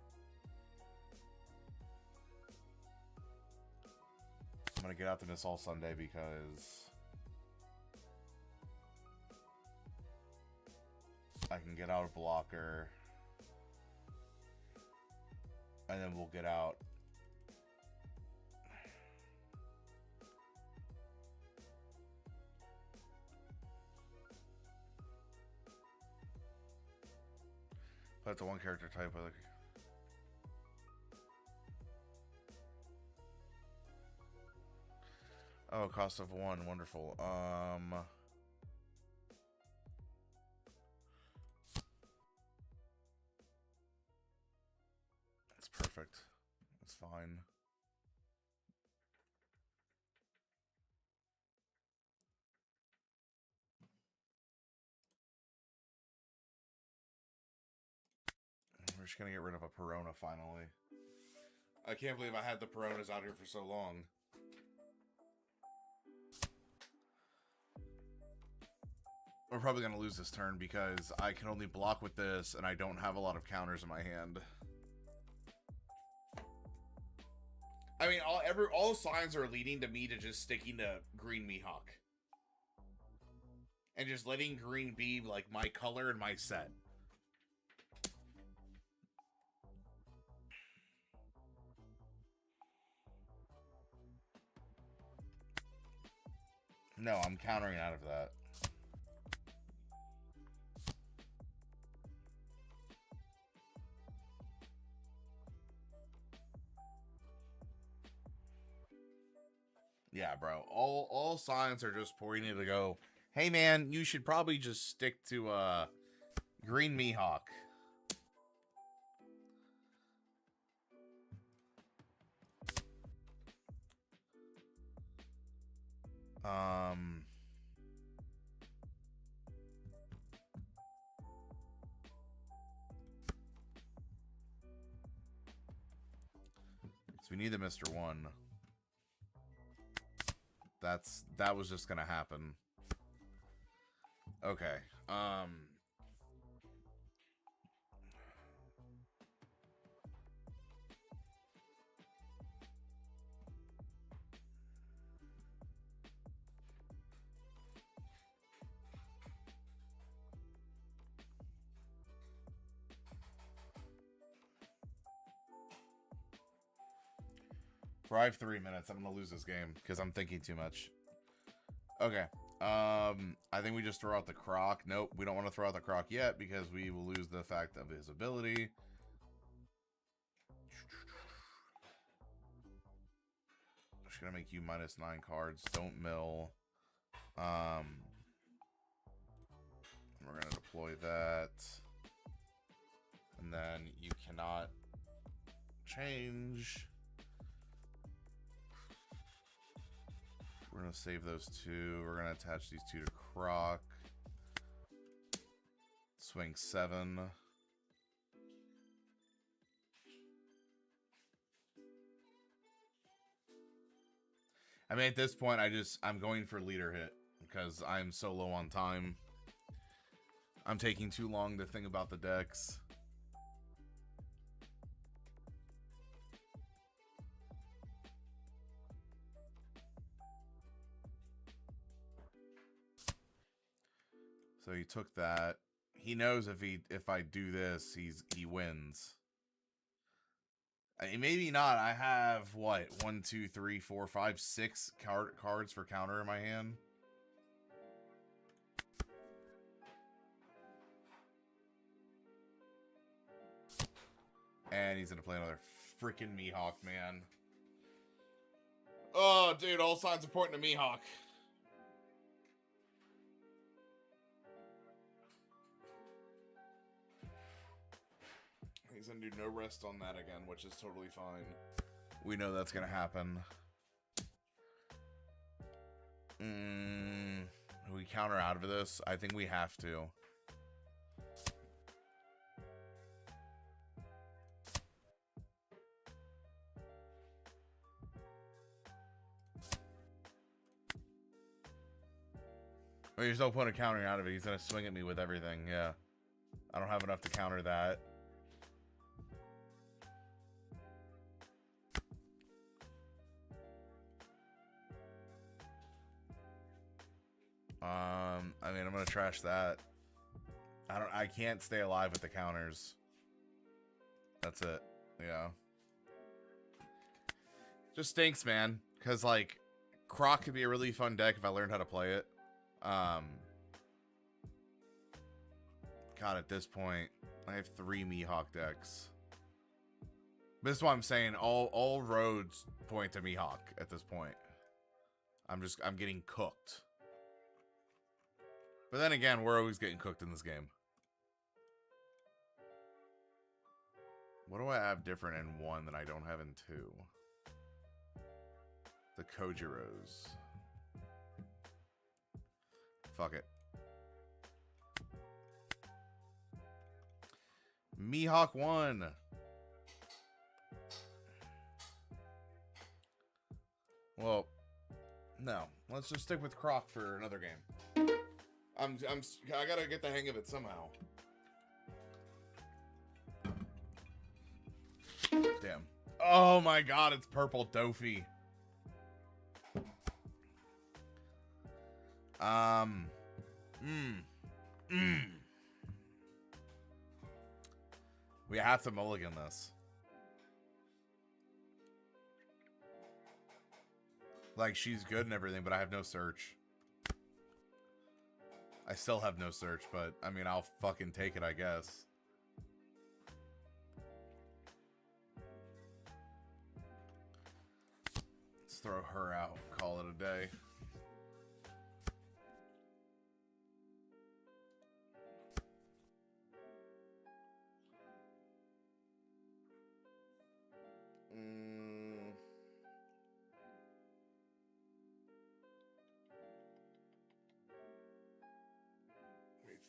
I'm gonna get out to Miss All Sunday because I can get out a blocker, and then we'll get out. But it's a 1 character type with oh, cost of 1, wonderful. That's perfect. That's fine. just gonna get rid of a Perona finally. I can't believe I had the Peronas out here for so long. We're probably gonna lose this turn because I can only block with this and I don't have a lot of counters in my hand. I mean, all signs are leading to me to just sticking to green Mihawk. And just letting green be like my color and my set. No, I'm countering out of that. Yeah, bro. All signs are just pointing to go, hey man, you should probably just stick to green Mihawk. So we need the Mr. 1. That was just gonna happen. Okay. For I have 3 minutes, I'm gonna lose this game because I'm thinking too much. Okay. I think we just throw out the Croc. Nope, we don't want to throw out the Croc yet because we will lose the fact of his ability. Just gonna make you -9 cards. Don't mill. We're gonna deploy that. And then you cannot change. We're going to save those 2. We're going to attach these 2 to Croc. Swing 7. I mean, at this point, I'm going for leader hit because I'm so low on time. I'm taking too long to think about the decks. So he took that. He knows if I do this, he wins. I mean, maybe not. I have what 1, 2, 3, 4, 5, 6 cards for counter in my hand. And he's gonna play another freaking Mihawk, man. Oh, dude, all signs are pointing to Mihawk. He's gonna do no rest on that again, which is totally fine. We know that's gonna happen. We counter out of this. I think we have to. Well, there's no point of countering out of it. He's gonna swing at me with everything. Yeah, I don't have enough to counter that. I mean, I'm gonna trash that. I can't stay alive with the counters. That's it. Yeah. Just stinks, man. Cause like, Croc could be a really fun deck if I learned how to play it. God, at this point, I have 3 Mihawk decks. This is why I'm saying all roads point to Mihawk at this point. I'm getting cooked. But then again, we're always getting cooked in this game. What do I have different in 1 that I don't have in 2? The Kojiros. Fuck it. Mihawk won. Well, no. Let's just stick with Croc for another game. I gotta get the hang of it somehow. Damn. Oh my god, it's purple Dofi. We have to mulligan this. Like, she's good and everything, but I have no search. I still have no search, but, I mean, I'll fucking take it, I guess. Let's throw her out. Call it a day.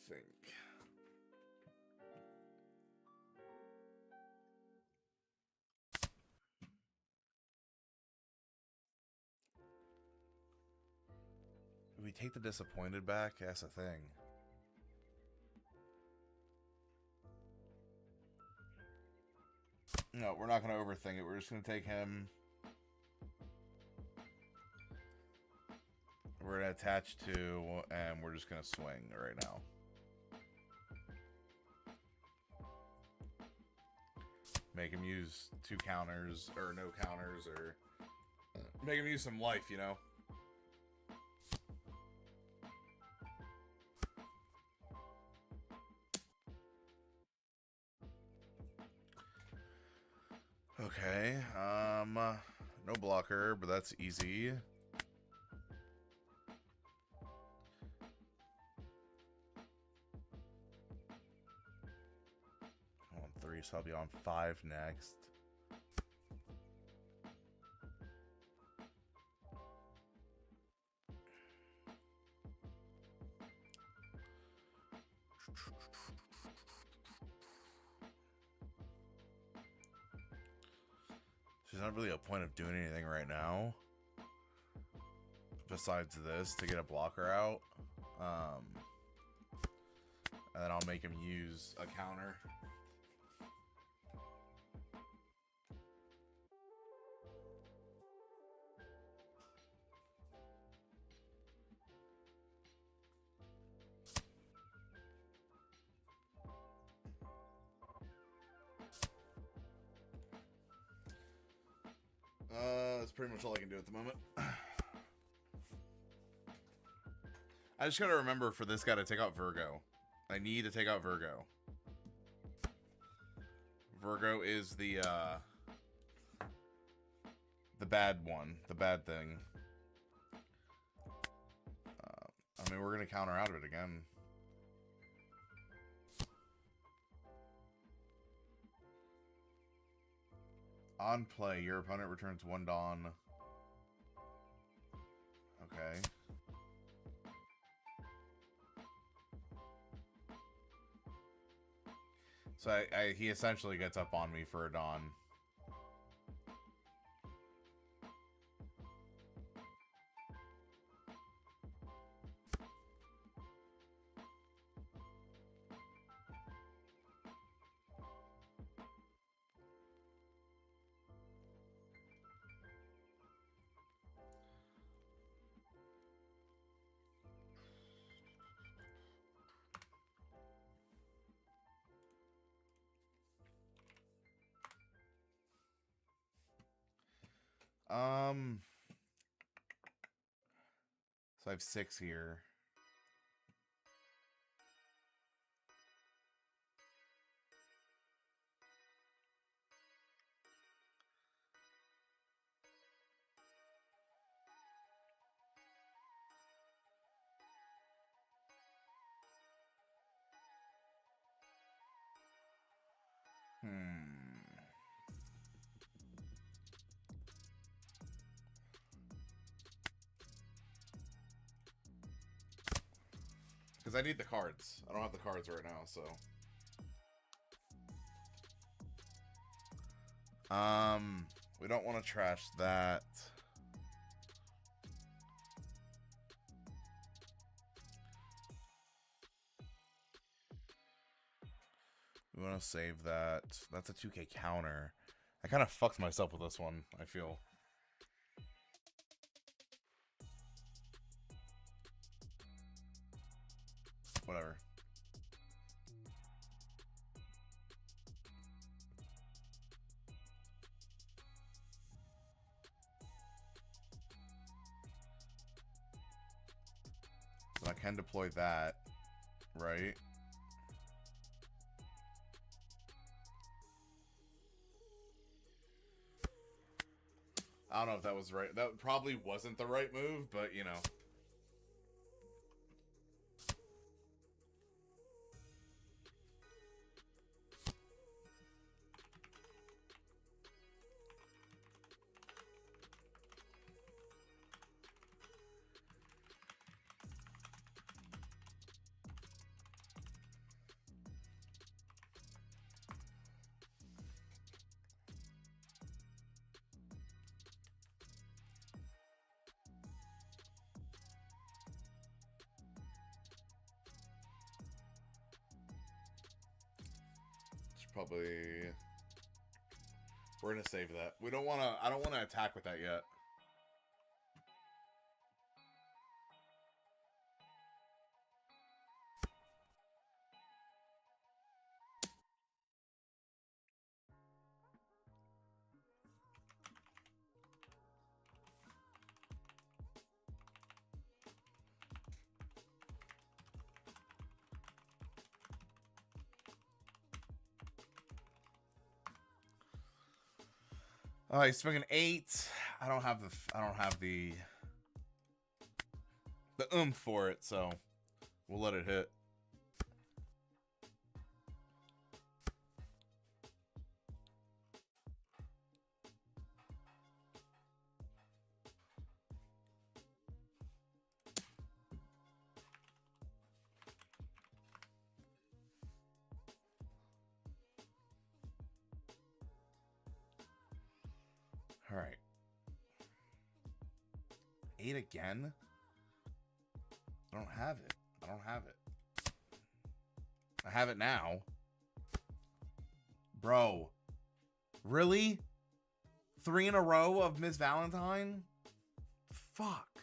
Think. Do we take the disappointed back? That's a thing. No, we're not going to overthink it. We're just going to take him. We're going to attach to, and we're just going to swing right now. Make him use 2 counters, or no counters, or make him use some life, you know? Okay, no blocker, but that's easy. I'm on 3, so I'll be on 5 next. There's not really a point of doing anything right now. Besides this, to get a blocker out. And then I'll make him use a counter. That's pretty much all I can do at the moment. I just gotta remember for this guy to take out Virgo. I need to take out Virgo. Virgo is the bad one. The bad thing. I mean, we're gonna counter out of it again. On play, your opponent returns 1 Dawn. Okay. So he essentially gets up on me for a Dawn. So I have 6 here. Because I need the cards. I don't have the cards right now, so. We don't want to trash that. We want to save that. That's a 2K counter. I kind of fucked myself with this one, I feel. Whatever. So I can deploy that, right? I don't know if that was right. That probably wasn't the right move, but you know. Probably we're gonna save that. We don't want to. I don't want to attack with that yet. All right, swinging 8. I don't have the oomph for it, so we'll let it hit. All right. 8 again? I don't have it. I don't have it. I have it now. Bro. Really? 3 in a row of Miss Valentine? Fuck.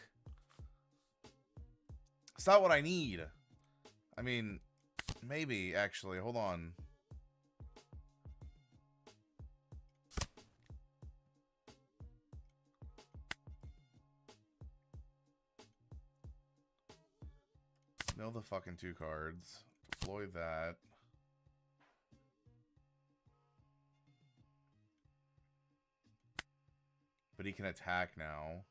It's not what I need. I mean, maybe, actually. Hold on. Mill the fucking 2 cards. Deploy that. But he can attack now.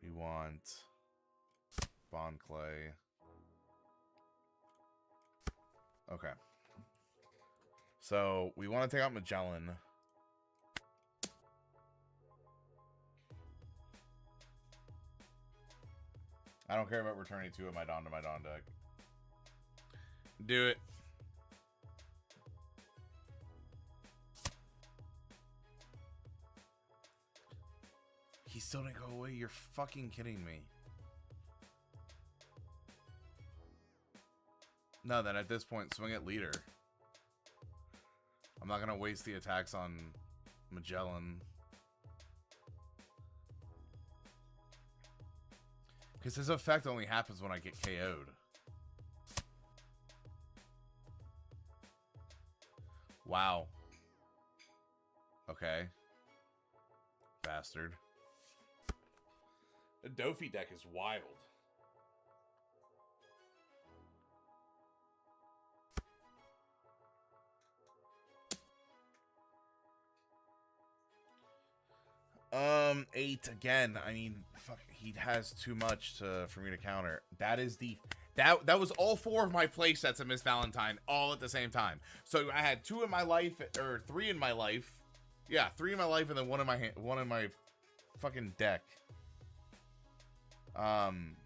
We want Bond Clay. Okay. So, we want to take out Magellan. I don't care about returning 2 of my Dawn to my Dawn deck. Do it. He still didn't go away. You're fucking kidding me. No, then at this point, swing at leader. I'm not going to waste the attacks on Magellan. Because his effect only happens when I get KO'd. Wow. Okay. Bastard. The Dofi deck is wild. Eight again. I mean, fuck, he has too much for me to counter. That is the that was all 4 of my play sets of Miss Valentine all at the same time. So I had 2 in my life, or 3 in my life. Yeah, 3 in my life, and then 1 in my fucking deck. Um,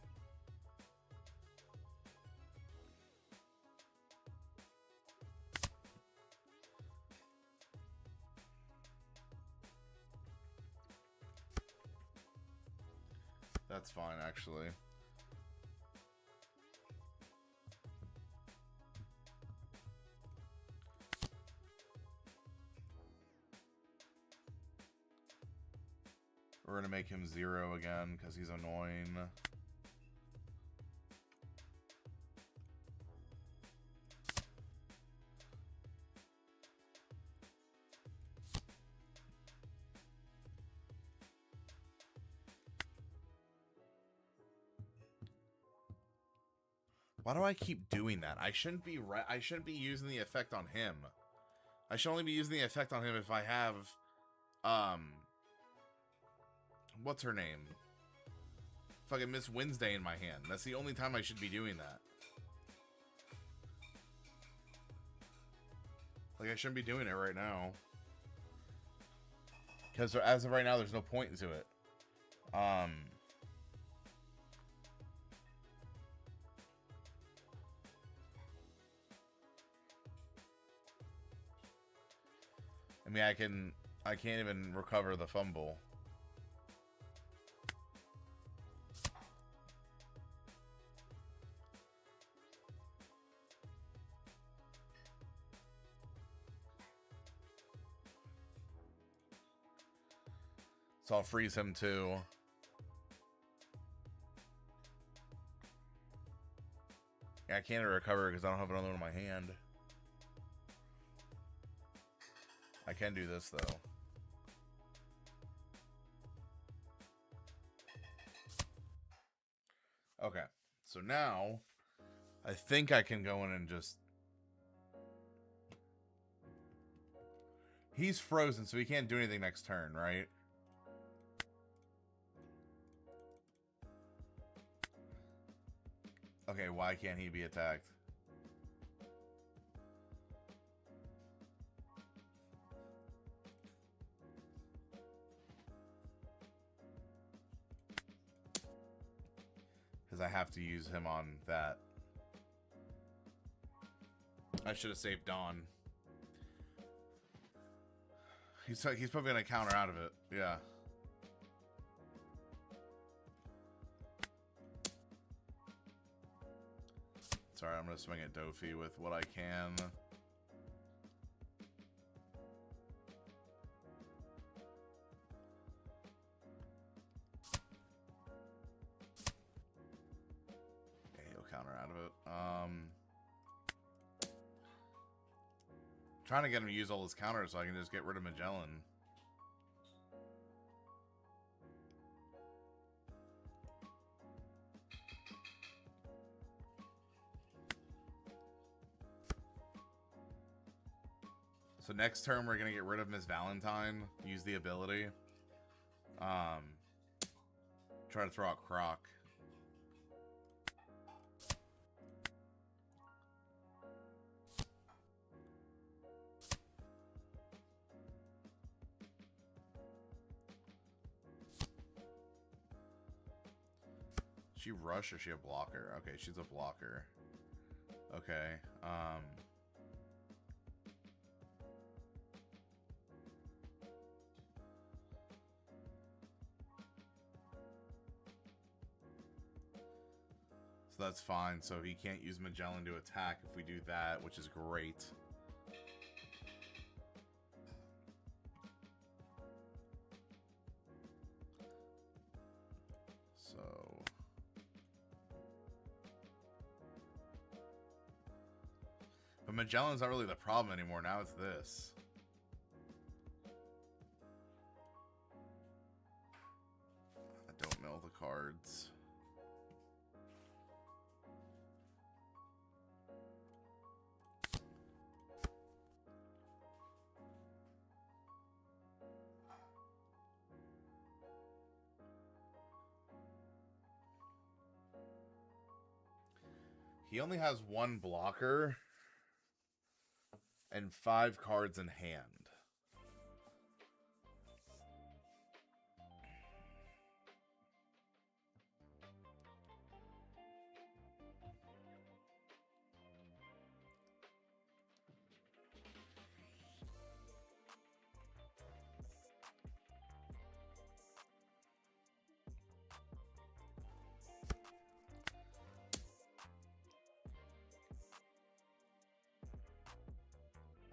that's fine, actually. We're gonna make him 0 again because he's annoying. Why do I keep doing that? I shouldn't be I shouldn't be using the effect on him. I should only be using the effect on him if I have what's her name? Fucking Miss Wednesday in my hand. That's the only time I should be doing that. Like, I shouldn't be doing it right now. Because as of right now, there's no point to it. I mean, I can't even recover the fumble. So I'll freeze him too. Yeah, I can't recover because I don't have another one in my hand. I can do this though. Okay, so now I think I can go in and just... He's frozen, so he can't do anything next turn, right? Okay, why can't he be attacked? Because I have to use him on that. I should have saved Dawn. He's probably going to counter out of it. Yeah. Sorry, I'm going to swing at Dofi with what I can. Okay, he'll counter out of it. Trying to get him to use all his counters so I can just get rid of Magellan. So next turn we're gonna get rid of Miss Valentine. Use the ability. Try to throw out Croc. She rush or is she a blocker? Okay, she's a blocker. Okay. So that's fine. So he can't use Magellan to attack if we do that, which is great. So but Magellan's not really the problem anymore. Now it's this. I don't mill the cards. He only has one blocker and 5 cards in hand.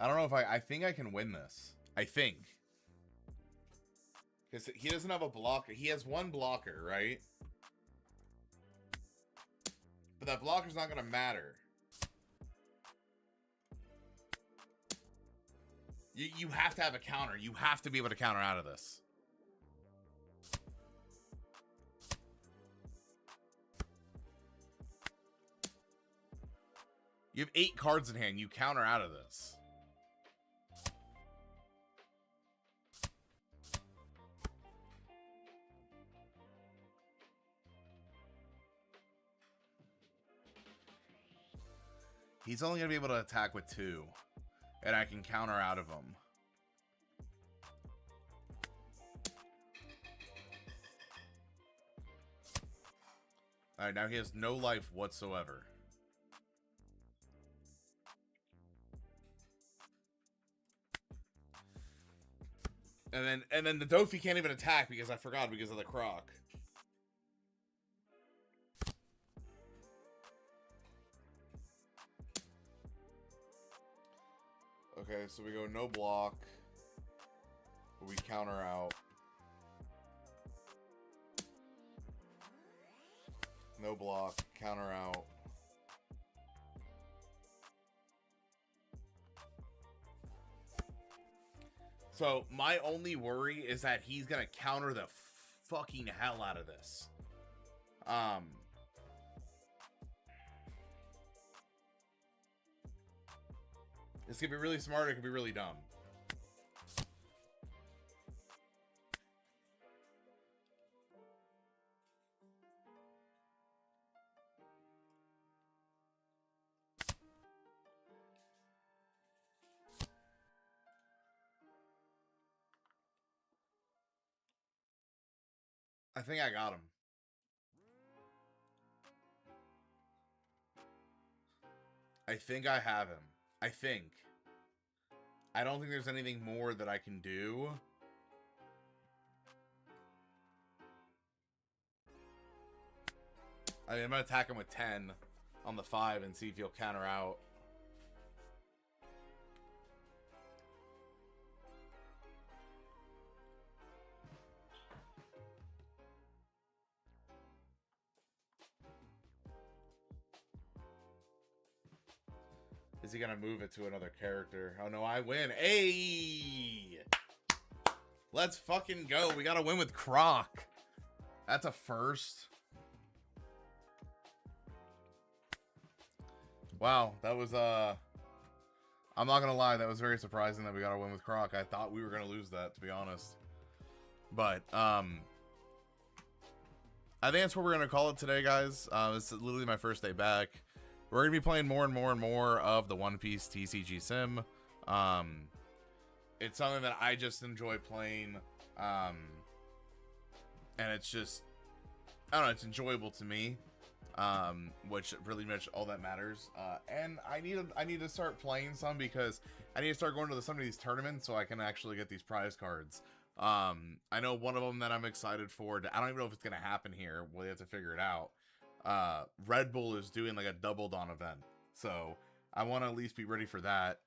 I don't know if I think I can win this. I think. Because he doesn't have a blocker. He has one blocker, right? But that blocker's not going to matter. You have to have a counter. You have to be able to counter out of this. You have 8 cards in hand. You counter out of this. He's only going to be able to attack with 2. And I can counter out of him. Alright, now he has no life whatsoever. And then the Dofi can't even attack because I forgot because of the croc. Okay, so we go no block. We counter out. No block, counter out. So, my only worry is that he's gonna counter the fucking hell out of this. This could be really smart, it could be really dumb. I think I got him. I think I have him. I think. I don't think there's anything more that I can do. I mean, I'm going to attack him with 10 on the 5 and see if he'll counter out. Is he gonna move it to another character? Oh no, I win. Hey! Let's fucking go. We gotta win with Croc. That's a first. Wow, that was I'm not gonna lie, that was very surprising that we got to win with Croc. I thought we were gonna lose that, to be honest. But I think that's what we're gonna call it today, guys. It's literally my first day back. We're going to be playing more and more and more of the One Piece TCG Sim. It's something that I just enjoy playing. And it's just, I don't know, it's enjoyable to me. Which really much all that matters. And I need to start playing some because I need to start going to some of these tournaments so I can actually get these prize cards. I know one of them that I'm excited for. I don't even know if it's going to happen here. We'll have to figure it out. Red Bull is doing like a Double Dawn event, so I want to at least be ready for that.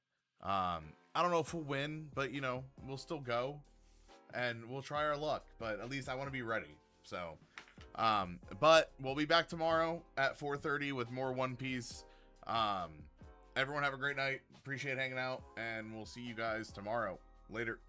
I don't know if we'll win, but you know, we'll still go and we'll try our luck, but at least I want to be ready. So but we'll be back tomorrow at 4:30 with more One Piece. Everyone have a great night, appreciate hanging out, and we'll see you guys tomorrow. Later.